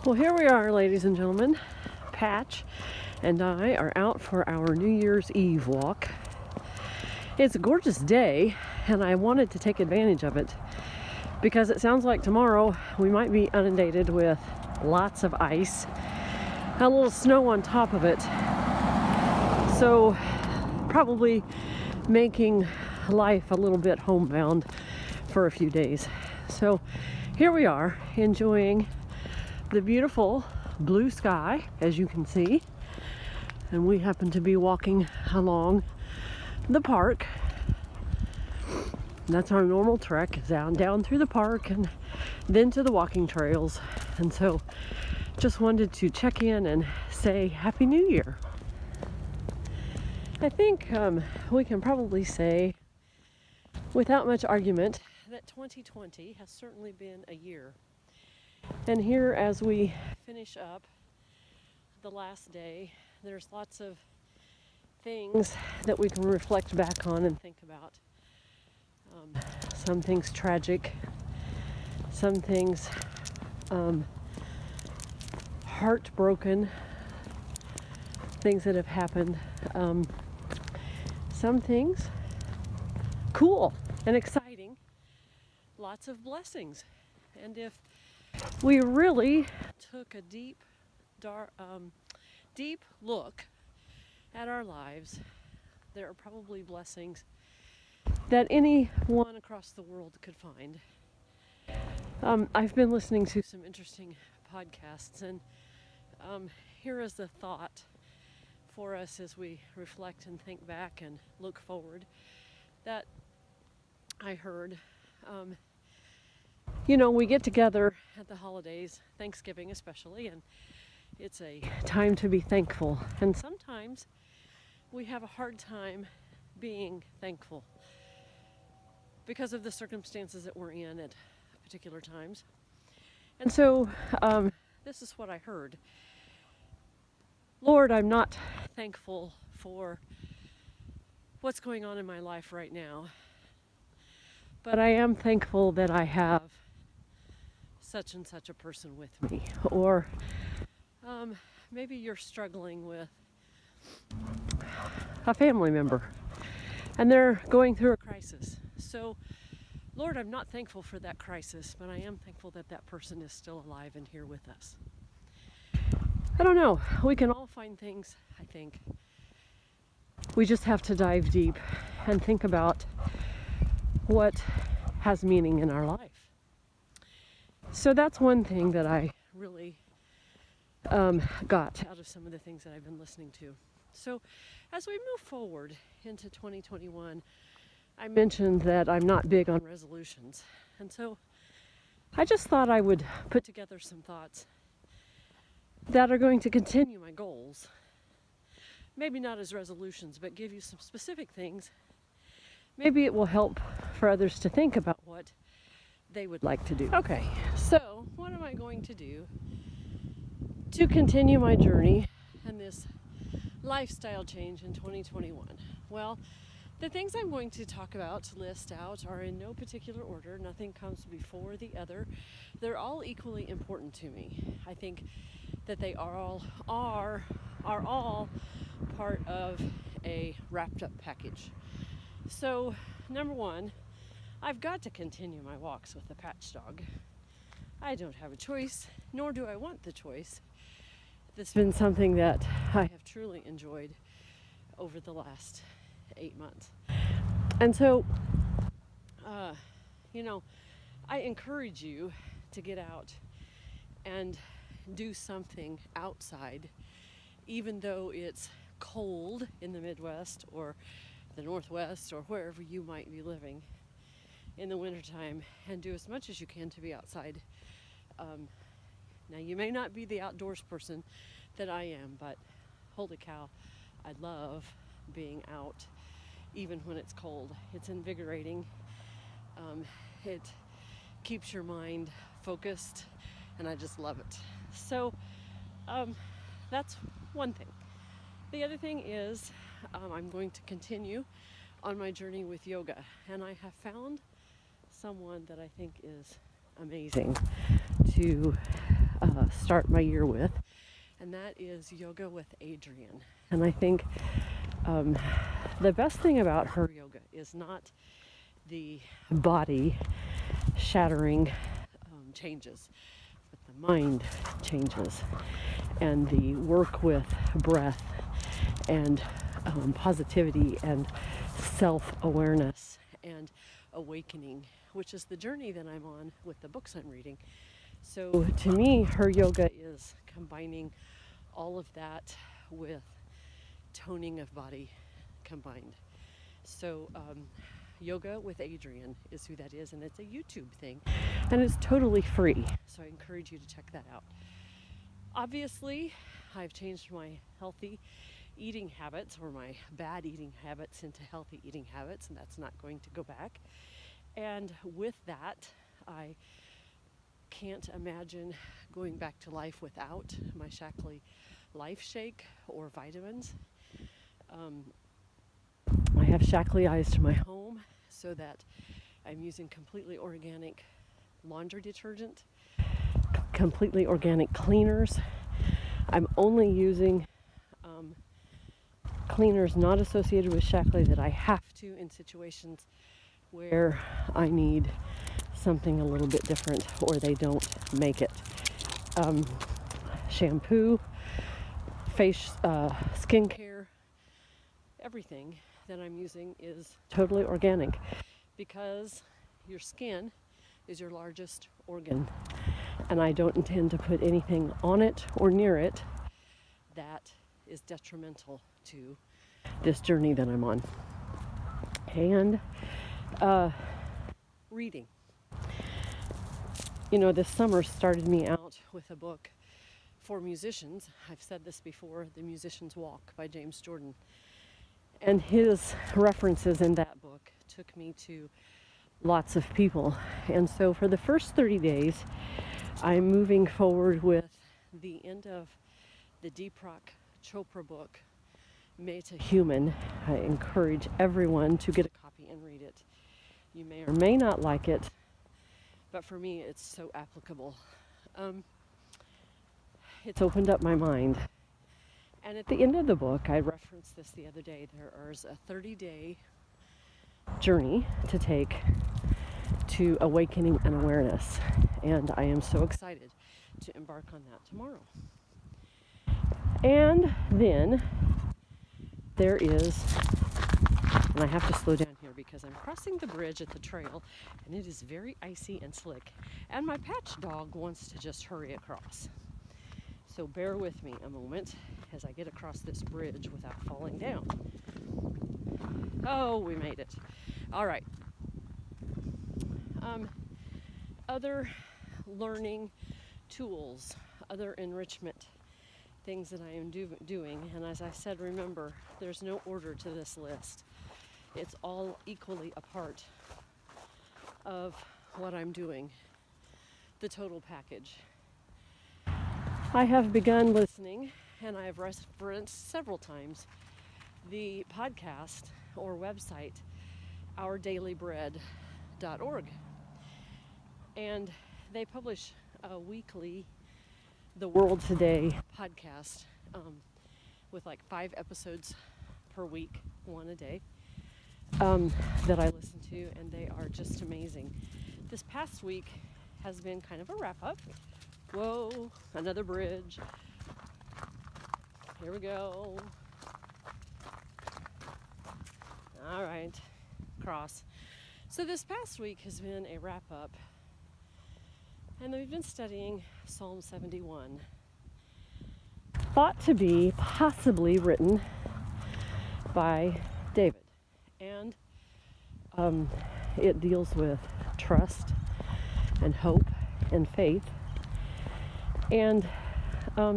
Well, here we are, ladies and gentlemen. Patch and I are out for our New Year's Eve walk. It's a gorgeous day, and I wanted to take advantage of it because it sounds like tomorrow we might be inundated with lots of ice, a little snow on top of it. So, probably making life a little bit homebound for a few days. So, here we are enjoying the beautiful blue sky, as you can see, and we happen to be walking along the park. That's our normal trek, down through the park and then to the walking trails. And so just wanted to check in and say Happy New Year. I think we can probably say without much argument that 2020 has certainly been a year. And here, as we finish up the last day, there's lots of things that we can reflect back on and think about. Some things tragic, some things heartbroken, things that have happened, some things cool and exciting, lots of blessings. And if we really took a deep look at our lives, there are probably blessings that anyone across the world could find. I've been listening to some interesting podcasts, and here is the thought for us as we reflect and think back and look forward that I heard. We get together at the holidays, Thanksgiving especially, and it's a time to be thankful. And sometimes we have a hard time being thankful because of the circumstances that we're in at particular times. And so this is what I heard. Lord, I'm not thankful for what's going on in my life right now, but I am thankful that I have such and such a person with me. Or maybe you're struggling with a family member and they're going through a crisis. So, Lord, I'm not thankful for that crisis, but I am thankful that that person is still alive and here with us. I don't know. We can all find things, I think. We just have to dive deep and think about what has meaning in our life. So that's one thing that I really got out of some of the things that I've been listening to. So as we move forward into 2021, I mentioned that I'm not big on resolutions. And so I just thought I would put together some thoughts that are going to continue my goals. Maybe not as resolutions, but give you some specific things. Maybe it will help for others to think about what they would like to do. Okay, so what am I going to do to continue my journey and this lifestyle change in 2021? Well, the things I'm going to talk about, list out, are in no particular order. Nothing comes before the other. They're all equally important to me. I think that they are all part of a wrapped up package. So, number one, I've got to continue my walks with the Patch dog. I don't have a choice, nor do I want the choice. This has been something that I have truly enjoyed over the last 8 months. And so, I encourage you to get out and do something outside, even though it's cold in the Midwest or the Northwest or wherever you might be living in the wintertime, and do as much as you can to be outside. Now, you may not be the outdoors person that I am, but holy cow, I love being out even when it's cold. It's invigorating. It keeps your mind focused, and I just love it. So that's one thing. The other thing is I'm going to continue on my journey with yoga, and I have found someone that I think is amazing to start my year with, and that is Yoga with Adriene. And I think the best thing about her yoga is not the body shattering changes, but the mind changes, and the work with breath and positivity and self-awareness and awakening, which is the journey that I'm on with the books I'm reading. So to me, her yoga is combining all of that with toning of body combined. So Yoga with Adriene is who that is, and it's a YouTube thing, and it's totally free, so I encourage you to check that out. Obviously, I've changed my healthy eating habits, or my bad eating habits, into healthy eating habits, and that's not going to go back. And with that, I can't imagine going back to life without my Shaklee Life Shake or vitamins. I have Shakleeized my home so that I'm using completely organic laundry detergent, completely organic cleaners. I'm only using cleaners not associated with Shaklee that I have to in situations where I need something a little bit different or they don't make it. Shampoo, face, skincare, everything that I'm using is totally organic, because your skin is your largest organ, and I don't intend to put anything on it or near it that is detrimental to this journey that I'm on. And reading. You know, this summer started me out with a book for musicians. I've said this before, The Musician's Walk by James Jordan. And his references in that book took me to lots of people. And so for the first 30 days, I'm moving forward with the end of the Deepak Chopra book, Meta Human. I encourage everyone to get a copy and read it. You may or may not like it, but for me, it's so applicable. It's opened up my mind. And at the end of the book, I referenced this the other day, there is a 30-day journey to take to awakening and awareness. And I am so excited to embark on that tomorrow. And then there is, and I have to slow down here because I'm crossing the bridge at the trail and it is very icy and slick. And my patch dog wants to just hurry across. So bear with me a moment as I get across this bridge without falling down. Oh, we made it. All right. Other learning tools, other enrichment things that I am doing. And as I said, remember, there's no order to this list. It's all equally a part of what I'm doing, the total package. I have begun listening, and I have referenced several times, the podcast or website, OurDailyBread.org. And they publish a weekly The World Today podcast with like 5 episodes per week, one a day, that I listen to, and they are just amazing. This past week has been kind of a wrap-up. Whoa, another bridge. Here we go. All right, cross. So this past week has been a wrap-up, and we've been studying Psalm 71, thought to be possibly written by David. And it deals with trust and hope and faith, and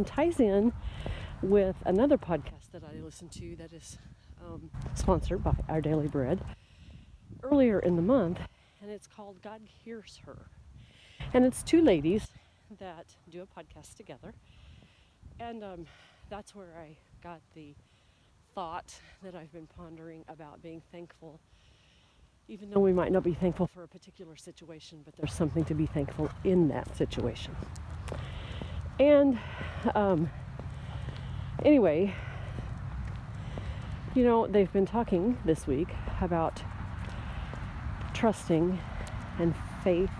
ties in with another podcast that I listen to that is sponsored by Our Daily Bread earlier in the month, and it's called God Hears Her. And it's 2 ladies that do a podcast together, and that's where I got the thought that I've been pondering about being thankful, even though we might not be thankful for a particular situation, but there's something to be thankful in that situation. And anyway, they've been talking this week about trusting and faith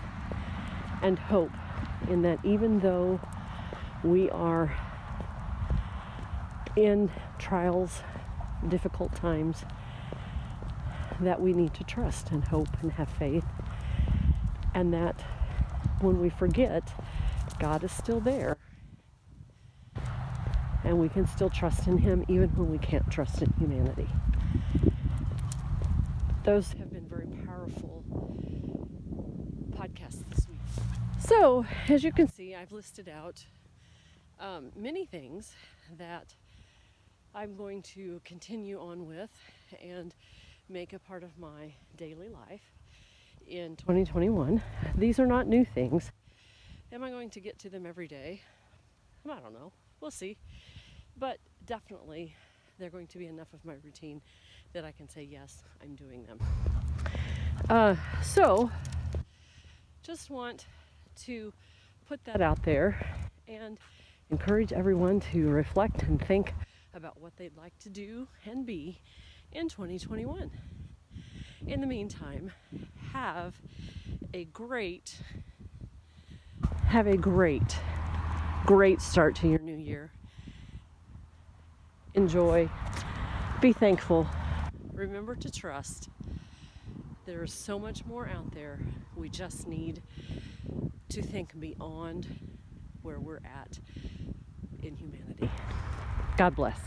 and hope, in that even though we are in trials, difficult times, that we need to trust and hope and have faith, and that when we forget, God is still there, and we can still trust in Him even when we can't trust in humanity. Those have been very powerful podcasts this week. So, as you can see, I've listed out many things that I'm going to continue on with and make a part of my daily life in 2021. These are not new things. Am I going to get to them every day? I don't know. We'll see. But definitely, they're going to be enough of my routine that I can say, yes, I'm doing them. So, just want to put that out there and encourage everyone to reflect and think about what they'd like to do and be in 2021. In the meantime, have a great start to your new year. Enjoy. Be thankful. Remember to trust. There is so much more out there. We just need to think beyond where we're at in humanity. God bless.